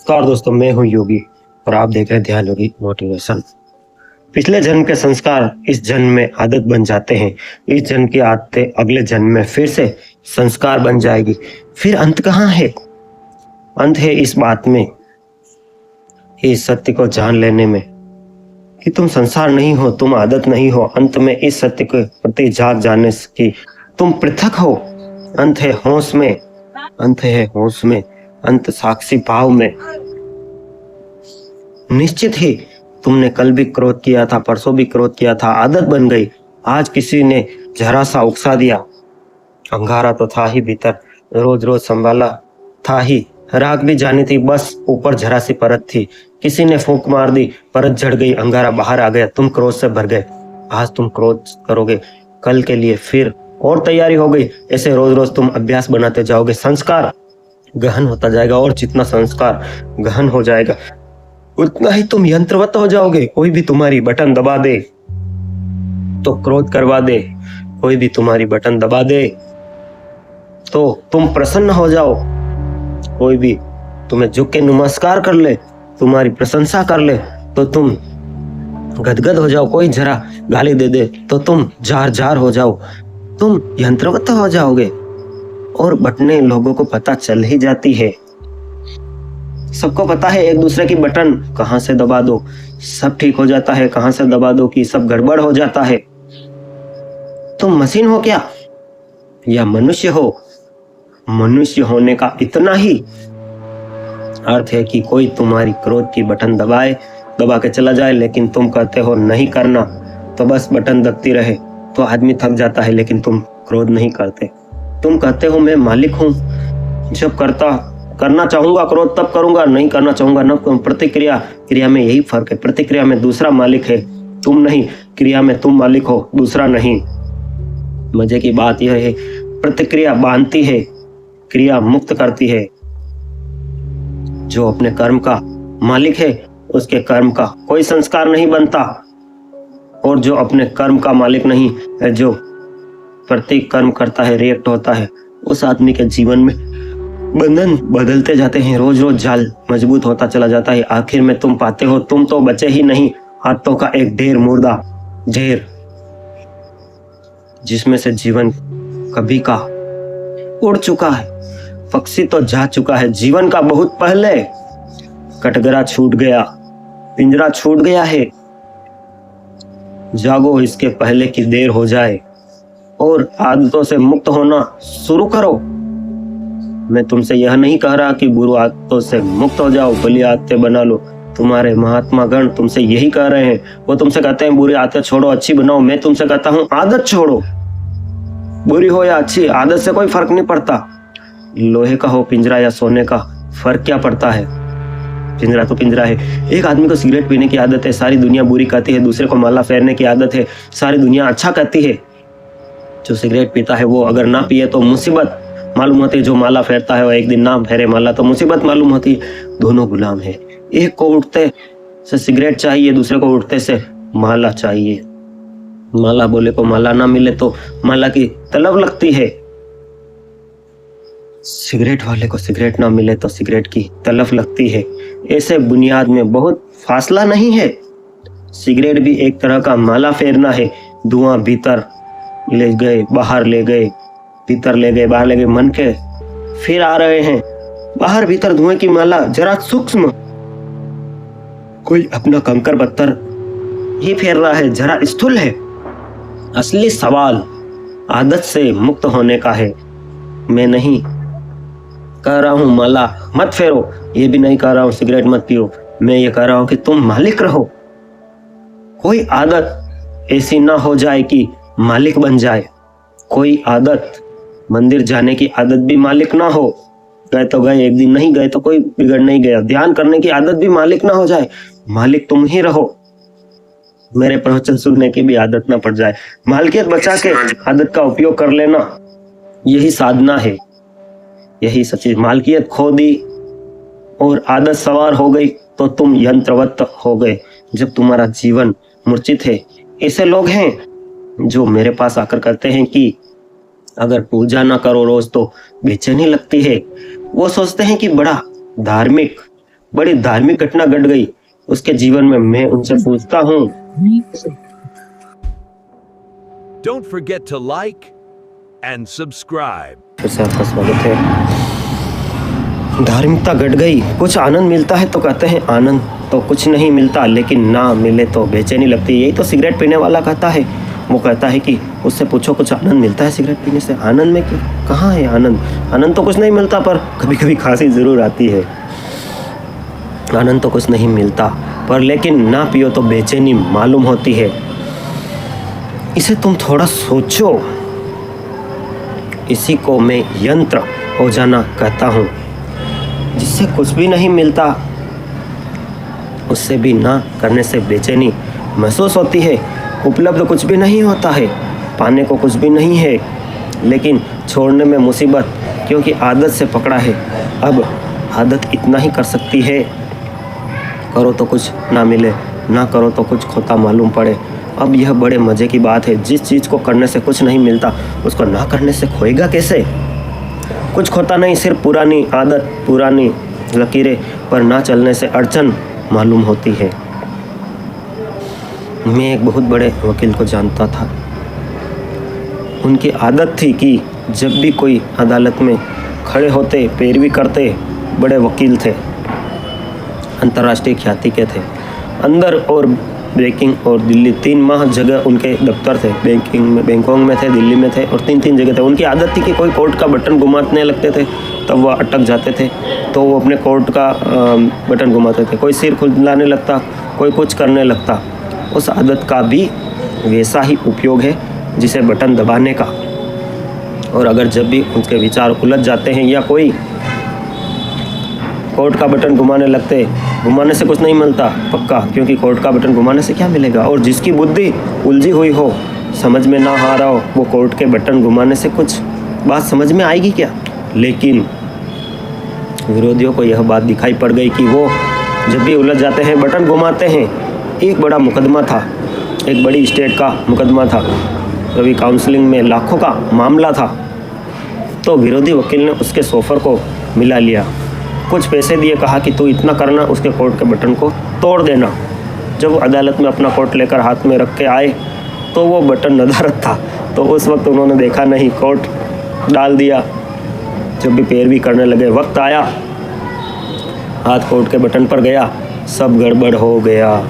नमस्कार दोस्तों, मैं हूं योगी और आप देख रहे हैं ध्यान योगी मोटिवेशन। पिछले जन्म के संस्कार इस जन्म में आदत बन जाते हैं। इस जन्म की आदतें अगले जन्म में फिर से संस्कार बन जाएगी। फिर अंत कहाँ है? अंत है इस बात में, इस सत्य को जान लेने में कि तुम संसार नहीं हो, तुम आदत नहीं हो। अंत में इस सत्य के प्रति जाग जाने की तुम पृथक हो। अंत है होश में, अंत है होश में, अंत साक्षी भाव में। निश्चित ही तुमने कल भी क्रोध किया था, परसों भी क्रोध किया था, आदत बन गई। आज किसी ने जरा सा उकसा दिया, अंगारा तो था ही भीतर, रोज रोज संभाला था ही। राख भी जानी थी, बस ऊपर जरा सी परत थी। किसी ने फूंक मार दी, परत झड़ गई, अंगारा बाहर आ गया, तुम क्रोध से भर गए। आज तुम क्रोध करोगे, कल के लिए फिर और तैयारी हो गई। ऐसे रोज रोज तुम अभ्यास बनाते जाओगे, संस्कार गहन होता जाएगा। और जितना संस्कार गहन हो जाएगा उतना ही तुम यंत्रवत हो जाओगे। कोई भी तुम्हारी बटन दबा दे तो क्रोध करवा दे, कोई भी तुम्हारी बटन दबा दे तो तुम प्रसन्न हो जाओ। कोई भी तुम्हें झुक के नमस्कार कर ले, तुम्हारी प्रशंसा कर ले तो तुम गदगद हो जाओ। कोई जरा गाली दे दे तो तुम जार जार हो जाओ। तुम यंत्रवत हो जाओगे और बटने लोगों को पता चल ही जाती है। सबको पता है एक दूसरे की बटन कहां से दबा दो सब ठीक हो जाता है, कहां से दबा दो कि सब गड़बड़ हो जाता है। तुम मशीन हो क्या या मनुष्य हो? मनुष्य होने का इतना ही अर्थ है कि कोई तुम्हारी क्रोध की बटन दबा के चला जाए, लेकिन तुम कहते हो नहीं करना, तो बस बटन दबती रहे। तो आदमी थक जाता है, लेकिन तुम क्रोध नहीं करते। तुम कहते हो मैं मालिक हूं, जब करना चाहूंगा क्रोध तब करूंगा, नहीं करना चाहूंगा न करूं। क्रिया में यही फर्क है। प्रतिक्रिया में दूसरा मालिक है, तुम नहीं। क्रिया में तुम मालिक हो, दूसरा नहीं। मजे की बात यह है, प्रतिक्रिया बांधती है, क्रिया मुक्त करती है। जो अपने कर्म का मालिक है उसके कर्म का कोई संस्कार नहीं बनता, और जो अपने कर्म का मालिक नहीं है, जो प्रति कर्म करता है, रिएक्ट होता है, उस आदमी के जीवन में बंधन बदलते जाते हैं। रोज रोज जाल मजबूत होता चला जाता है। आखिर में तुम पाते हो तुम तो बचे ही नहीं, हाथों का एक ढेर, मुर्दा ढेर, जिसमें से जीवन कभी का उड़ चुका है, पक्षी तो जा चुका है जीवन का बहुत पहले। कटघरा छूट गया, पिंजरा छूट गया है। जागो इसके पहले कि देर हो जाए और आदतों से मुक्त होना शुरू करो। मैं तुमसे यह नहीं कह रहा कि बुरी आदतों से मुक्त हो जाओ, भली आदतें बना लो। तुम्हारे महात्मा गण तुमसे यही कह रहे हैं। वो तुमसे कहते हैं बुरी आदतें छोड़ो, अच्छी बनाओ। मैं तुमसे कहता हूं आदत छोड़ो। बुरी हो या अच्छी, आदत से कोई फर्क नहीं पड़ता। लोहे का हो पिंजरा या सोने का, फर्क क्या पड़ता है? पिंजरा तो पिंजरा है। एक आदमी को सिगरेट पीने की आदत है, सारी दुनिया बुरी कहती है। दूसरे को माला फेरने की आदत है, सारी दुनिया अच्छा कहती है। जो सिगरेट पीता है वो अगर ना पिए तो मुसीबत मालूम होती है, जो माला फेरता है वो एक दिन ना फेरे माला तो मुसीबत मालूम होती है। दोनों गुलाम है। एक को उठते से सिगरेट चाहिए, दूसरे को उठते से माला चाहिए। माला बोले को माला ना मिले तो माला की तलब लगती है। सिगरेट वाले को सिगरेट ना मिले तो सिगरेट की तलब लगती है। ऐसे बुनियाद में बहुत फासला नहीं है। सिगरेट भी एक तरह का माला फेरना है। धुआं भीतर ले गए, बाहर ले गए, भीतर ले गए, बाहर ले गए, मन के फिर आ रहे हैं। बाहर भीतर धुएं की माला जरा सूक्ष्म, कोई अपना कंकर पत्थर ही फेर रहा है, जरा स्थूल है। असली सवाल आदत से मुक्त होने का है। मैं नहीं कह रहा हूं माला मत फेरो, ये भी नहीं कह रहा हूं सिगरेट मत पियो। मैं ये कह रहा हूं कि तुम मालिक रहो। कोई आदत ऐसी ना हो जाए कि मालिक बन जाए। कोई आदत, मंदिर जाने की आदत भी मालिक ना हो। गए तो गए, एक दिन नहीं गए तो कोई बिगड़ नहीं गया। ध्यान करने की आदत भी मालिक ना हो जाए। मालिक तुम ही रहो। मेरे प्रवचन सुनने की भी आदत ना पड़ जाए। मालिकियत बचा के आदत का उपयोग कर लेना, यही साधना है, यही सच्ची। मालिकियत खो दी और आदत सवार हो गई तो तुम यंत्रवत हो गए। जब तुम्हारा जीवन मूर्छित है। ऐसे लोग हैं जो मेरे पास आकर कहते हैं कि अगर पूजा ना करो रोज तो बेचैनी लगती है। वो सोचते हैं कि बड़ा धार्मिक, बड़ी धार्मिक घटना घट गई उसके जीवन में। मैं उनसे पूछता हूँ। Don't forget to like and subscribe. फिर से आपका स्वागत है। धार्मिकता घट गई, कुछ आनंद मिलता है तो कहते हैं आनंद, तो कुछ नहीं मिलता, लेकिन ना मिले तो बेचैनी लगती है। यही तो सिगरेट पीने वाला कहता है। वो कहता है कि उससे पूछो कुछ आनंद मिलता है सिगरेट पीने से? आनंद में कहाँ है आनंद? आनंद तो कुछ नहीं मिलता, पर कभी कभी खांसी ज़रूर आती है। आनंद तो कुछ नहीं मिलता, पर लेकिन ना पियो तो बेचैनी मालूम होती है। इसे तुम थोड़ा सोचो। इसी को मैं यंत्र हो जाना कहता हूँ, जिससे कुछ भी नहीं मिलता, उससे भी ना करने से बेचैनी महसूस होती है। उपलब्ध कुछ भी नहीं होता है, पाने को कुछ भी नहीं है, लेकिन छोड़ने में मुसीबत, क्योंकि आदत से पकड़ा है। अब आदत इतना ही कर सकती है, करो तो कुछ ना मिले, ना करो तो कुछ खोता मालूम पड़े। अब यह बड़े मज़े की बात है, जिस चीज़ को करने से कुछ नहीं मिलता उसको ना करने से खोएगा कैसे? कुछ खोता नहीं, सिर्फ पुरानी आदत, पुरानी लकीरें पर ना चलने से अड़चन मालूम होती है। मैं एक बहुत बड़े वकील को जानता था। उनकी आदत थी कि जब भी कोई अदालत में खड़े होते, पैरवी करते, बड़े वकील थे, अंतर्राष्ट्रीय ख्याति के थे। अंदर और बेकिंग और दिल्ली 3 माह जगह उनके दफ्तर थे। बैंकॉक में थे, दिल्ली में थे, और 3 जगह थे। उनकी आदत थी कि कोई कोर्ट का बटन घुमाने लगते थे तब वह अटक जाते थे, तो वो अपने कोर्ट का बटन घुमाते थे। कोई सिर खुलाने लगता, कोई कुछ करने लगता। उस आदत का भी वैसा ही उपयोग है जिसे बटन दबाने का। और अगर जब भी उनके विचार उलझ जाते हैं या कोई कोर्ट का बटन घुमाने लगते, घुमाने से कुछ नहीं मिलता पक्का, क्योंकि कोर्ट का बटन घुमाने से क्या मिलेगा। और जिसकी बुद्धि उलझी हुई हो, समझ में ना आ रहा हो, वो कोर्ट के बटन घुमाने से कुछ बात समझ में आएगी क्या? लेकिन विरोधियों को यह बात दिखाई पड़ गई कि वो जब भी उलझ जाते हैं, बटन घुमाते हैं। एक बड़ा मुकदमा था, एक बड़ी स्टेट का मुकदमा था, कभी काउंसलिंग में लाखों का मामला था। तो विरोधी वकील ने उसके सोफर को मिला लिया, कुछ पैसे दिए, कहा कि तू इतना करना, उसके कोर्ट के बटन को तोड़ देना। जब अदालत में अपना कोर्ट लेकर हाथ में रख के आए तो वो बटन नदारत था, तो उस वक्त उन्होंने देखा नहीं, कोर्ट डाल दिया। जब भी पैरवी करने लगे, वक्त आया, हाथ कोर्ट के बटन पर गया, सब गड़बड़ हो गया।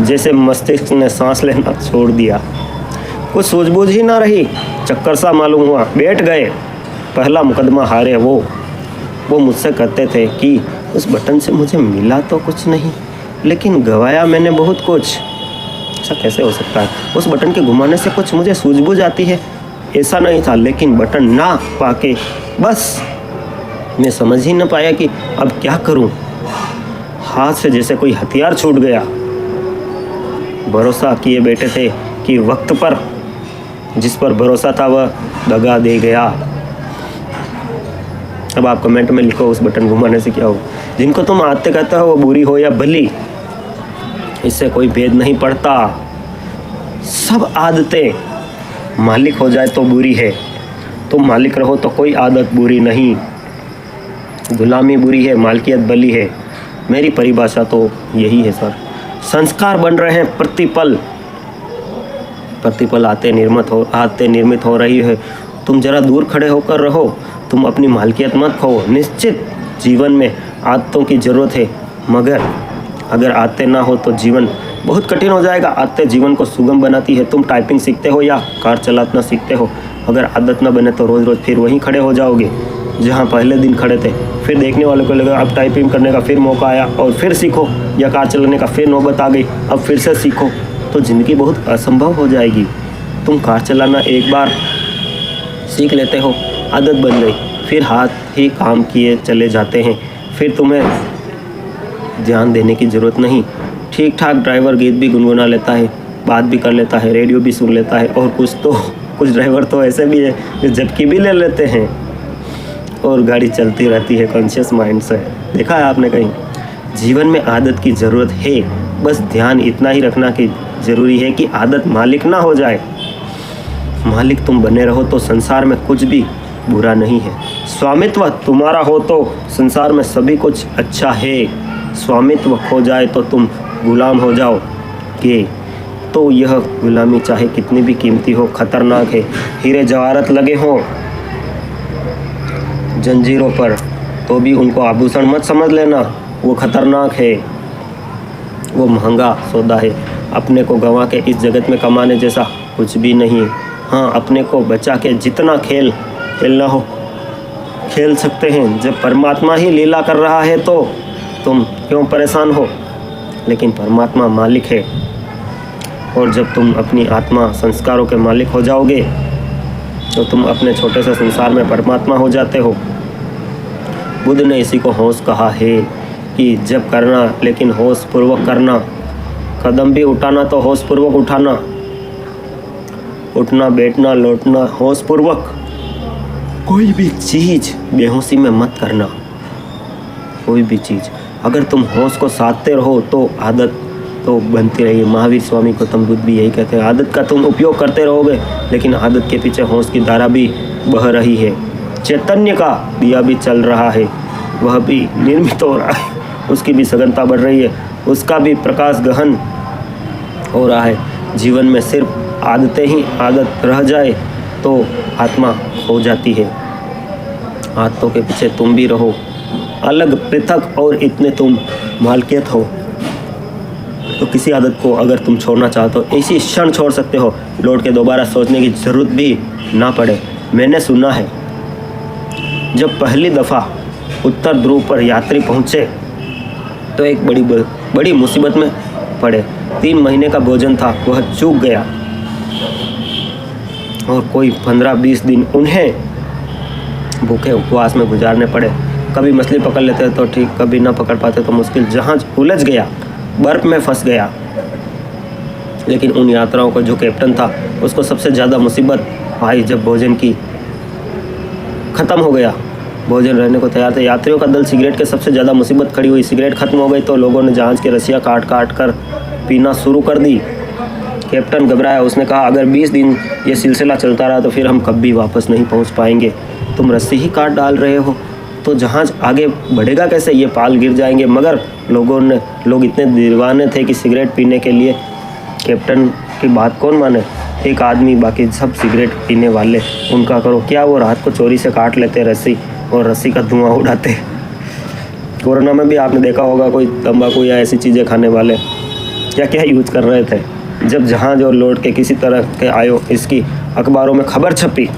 जैसे मस्तिष्क ने सांस लेना छोड़ दिया, कुछ सूझबूझ ही ना रही, चक्कर सा मालूम हुआ, बैठ गए। पहला मुकदमा हारे वो मुझसे कहते थे कि उस बटन से मुझे मिला तो कुछ नहीं, लेकिन गवाया मैंने बहुत कुछ। ऐसा कैसे हो सकता है? उस बटन के घुमाने से कुछ मुझे सूझबूझ आती है, ऐसा नहीं था, लेकिन बटन ना पाके बस मैं समझ ही ना पाया कि अब क्या करूं। हाथ से जैसे कोई हथियार छूट गया। भरोसा किए बैठे थे कि वक्त पर जिस पर भरोसा था वह दगा दे गया। अब आप कमेंट में लिखो उस बटन घुमाने से क्या हो। जिनको तुम आदतें कहते हो वो बुरी हो या भली, इससे कोई भेद नहीं पड़ता। सब आदतें मालिक हो जाए तो बुरी है, तुम मालिक रहो तो कोई आदत बुरी नहीं। गुलामी बुरी है, मालकियत भली है। मेरी परिभाषा तो यही है सर। संस्कार बन रहे हैं प्रतिपल आते निर्मित हो रही है। तुम जरा दूर खड़े होकर रहो, तुम अपनी मालकियत मत खो। निश्चित जीवन में आदतों की ज़रूरत है, मगर अगर आदतें ना हो तो जीवन बहुत कठिन हो जाएगा। आदतें जीवन को सुगम बनाती है। तुम टाइपिंग सीखते हो या कार चलाना सीखते हो, अगर आदत ना बने तो रोज़ रोज़ फिर वहीं खड़े हो जाओगे जहाँ पहले दिन खड़े थे। फिर देखने वालों को लगा अब टाइपिंग करने का फिर मौका आया और फिर सीखो, या कार चलाने का फिर नौबत आ गई, अब फिर से सीखो, तो ज़िंदगी बहुत असंभव हो जाएगी। तुम कार चलाना एक बार सीख लेते हो, आदत बन गई, फिर हाथ ही काम किए चले जाते हैं। फिर तुम्हें ध्यान देने की ज़रूरत नहीं। ठीक ठाक ड्राइवर गीत भी गुनगुना लेता है, बात भी कर लेता है, रेडियो भी सुन लेता है, और कुछ ड्राइवर तो ऐसे भी है जो झपकी भी ले लेते हैं और गाड़ी चलती रहती है कॉन्शियस माइंड से। देखा है आपने कहीं? जीवन में आदत की ज़रूरत है, बस ध्यान इतना ही रखना कि ज़रूरी है कि आदत मालिक ना हो जाए। मालिक तुम बने रहो तो संसार में कुछ भी बुरा नहीं है। स्वामित्व तुम्हारा हो तो संसार में सभी कुछ अच्छा है। स्वामित्व खो जाए तो तुम गुलाम हो जाओगे। तो यह गुलामी चाहे कितनी भी कीमती हो खतरनाक है। हीरे जवाहरात लगे हों जंजीरों पर तो भी उनको आभूषण मत समझ लेना, वो खतरनाक है, वो महंगा सौदा है। अपने को गंवा के इस जगत में कमाने जैसा कुछ भी नहीं। हाँ, अपने को बचा के जितना खेलना हो खेल सकते हैं। जब परमात्मा ही लीला कर रहा है तो तुम क्यों परेशान हो? लेकिन परमात्मा मालिक है, और जब तुम अपनी आत्मा संस्कारों के मालिक हो जाओगे तो तुम अपने छोटे से संसार में परमात्मा हो जाते हो। बुद्ध ने इसी को होश कहा है कि जब करना लेकिन होश पूर्वक करना। कदम भी उठाना तो होश पूर्वक उठाना, उठना बैठना लौटना होश पूर्वक। कोई भी चीज़ बेहोशी में मत करना। कोई भी चीज़ अगर तुम होश को साधते रहो तो आदत तो बनती रहेगी। महावीर स्वामी गौतम बुद्ध भी यही कहते हैं, आदत का तुम उपयोग करते रहोगे लेकिन आदत के पीछे होश की धारा भी बह रही है। चैतन्य का दिया भी चल रहा है, वह भी निर्मित हो रहा है, उसकी भी सघनता बढ़ रही है, उसका भी प्रकाश गहन हो रहा है। जीवन में सिर्फ आदतें ही आदत रह जाए तो आत्मा खो जाती है। आदतों के पीछे तुम भी रहो अलग पृथक, और इतने तुम मालकियत हो। तो किसी आदत को अगर तुम छोड़ना चाहते हो इसी क्षण छोड़ सकते हो, लौट के दोबारा सोचने की ज़रूरत भी ना पड़े। मैंने सुना है जब पहली दफ़ा उत्तर ध्रुव पर यात्री पहुँचे तो एक बड़ी मुसीबत में पड़े। 3 महीने का भोजन था वह चूक गया, और कोई 15-20 दिन उन्हें भूखे उपवास में गुजारने पड़े। कभी मछली पकड़ लेते तो ठीक, कभी ना पकड़ पाते तो मुश्किल। जहाज उलझ गया, बर्फ़ में फंस गया। लेकिन उन यात्राओं को जो कैप्टन था उसको सबसे ज़्यादा मुसीबत आई जब भोजन की ख़त्म हो गया। भोजन रहने को तैयार थे, यात्रियों का दल सिगरेट के सबसे ज़्यादा मुसीबत खड़ी हुई। सिगरेट ख़त्म हो गई तो लोगों ने जहाज़ की रस्सियाँ काट कर पीना शुरू कर दी। कैप्टन घबराया, उसने कहा अगर 20 दिन ये सिलसिला चलता रहा तो फिर हम कभी वापस नहीं पहुंच पाएंगे। तुम रस्सी ही काट डाल रहे हो तो जहाज़ आगे बढ़ेगा कैसे? ये पाल गिर जाएंगे। मगर लोग इतने दीवाने थे कि सिगरेट पीने के लिए कैप्टन की बात कौन माने। एक आदमी, बाकी सब सिगरेट पीने वाले, उनका करो क्या। वो रात को चोरी से काट लेते रस्सी और रस्सी का धुआं उड़ाते। कोरोना में भी आपने देखा होगा कोई तंबाकू या ऐसी चीज़ें खाने वाले क्या क्या यूज कर रहे थे। जब जहाज और लौट के किसी तरह के आयो इसकी अखबारों में खबर छपी।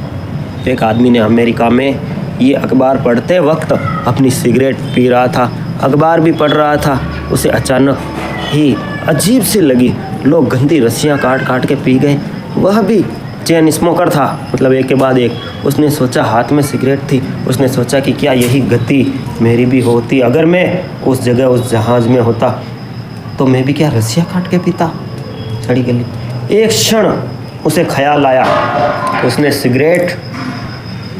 एक आदमी ने अमेरिका में ये अखबार पढ़ते वक्त अपनी सिगरेट पी रहा था, अखबार भी पढ़ रहा था। उसे अचानक ही अजीब सी लगी, लोग गंदी रस्सियाँ काट के पी गए। वह भी चेन स्मोकर था, मतलब एक के बाद एक। उसने सोचा, हाथ में सिगरेट थी, उसने सोचा कि क्या यही गति मेरी भी होती? अगर मैं उस जगह उस जहाज़ में होता तो मैं भी क्या रस्सियाँ काट के पीता? छड़ी गली। एक क्षण उसे ख्याल आया, उसने सिगरेट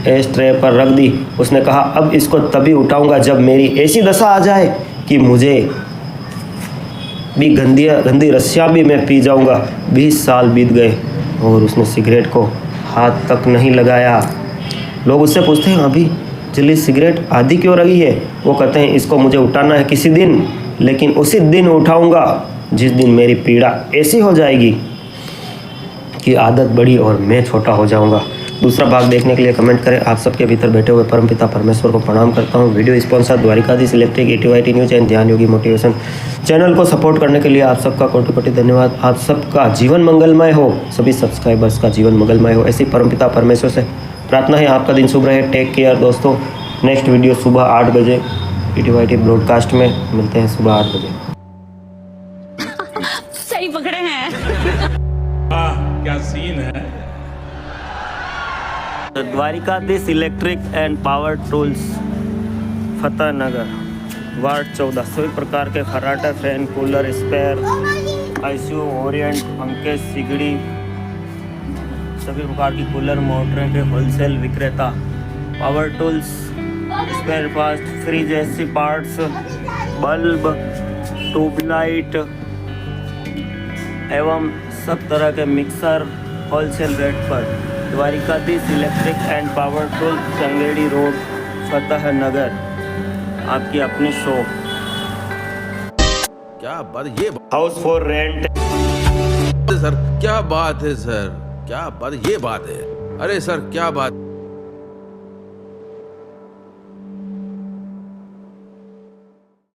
एश ट्रे पर रख दी। उसने कहा अब इसको तभी उठाऊंगा जब मेरी ऐसी दशा आ जाए कि मुझे भी गंदी रस्सियाँ भी मैं पी जाऊंगा। 20 साल बीत गए और उसने सिगरेट को हाथ तक नहीं लगाया। लोग उससे पूछते हैं अभी जली सिगरेट आधी क्यों रही है? वो कहते हैं इसको मुझे उठाना है किसी दिन, लेकिन उसी दिन उठाऊंगा जिस दिन मेरी पीड़ा ऐसी हो जाएगी कि आदत बड़ी और मैं छोटा हो जाऊंगा। दूसरा भाग देखने के लिए कमेंट करें। आप सबके भीतर बैठे हुए परमपिता परमेश्वर को प्रणाम करता हूं। Video sponsor Dwarkadhish electric, ATYT news and Dhyan Yogi motivation. Channel को सपोर्ट करने के लिए आप सबका कोटि धन्यवाद। आप सबका जीवन मंगलमय हो, सभी सब्सक्राइबर्स का जीवन मंगलमय हो, ऐसी परमपिता परमेश्वर से प्रार्थना है। आपका दिन शुभ रहे। टेक केयर दोस्तों। नेक्स्ट वीडियो सुबह 8 बजे एटीवाईटी ब्रॉडकास्ट में मिलते हैं सुबह 8 बजे। सही पकड़े हैं। क्या सीन है। Dwarkadhish electric and power tools, Fateh Nagar, ward 14। सभी प्रकार के खराटा, fan, cooler, spare, ICU, Orient, पंखे, सिगड़ी, सभी प्रकार की कूलर मोटरें के होलसेल विक्रेता। Power tools, spare parts, fridge, AC parts, bulb, tubelight एवं सब तरह के मिक्सर होलसेल रेट पर। Dwarkadhish electric and power tools, Changedi road, Fateh Nagar, आपकी अपनी शॉप। क्या बात, ये हाउस फॉर रेंट, सर क्या बात है सर, क्या बात, ये बात है, अरे सर क्या बात।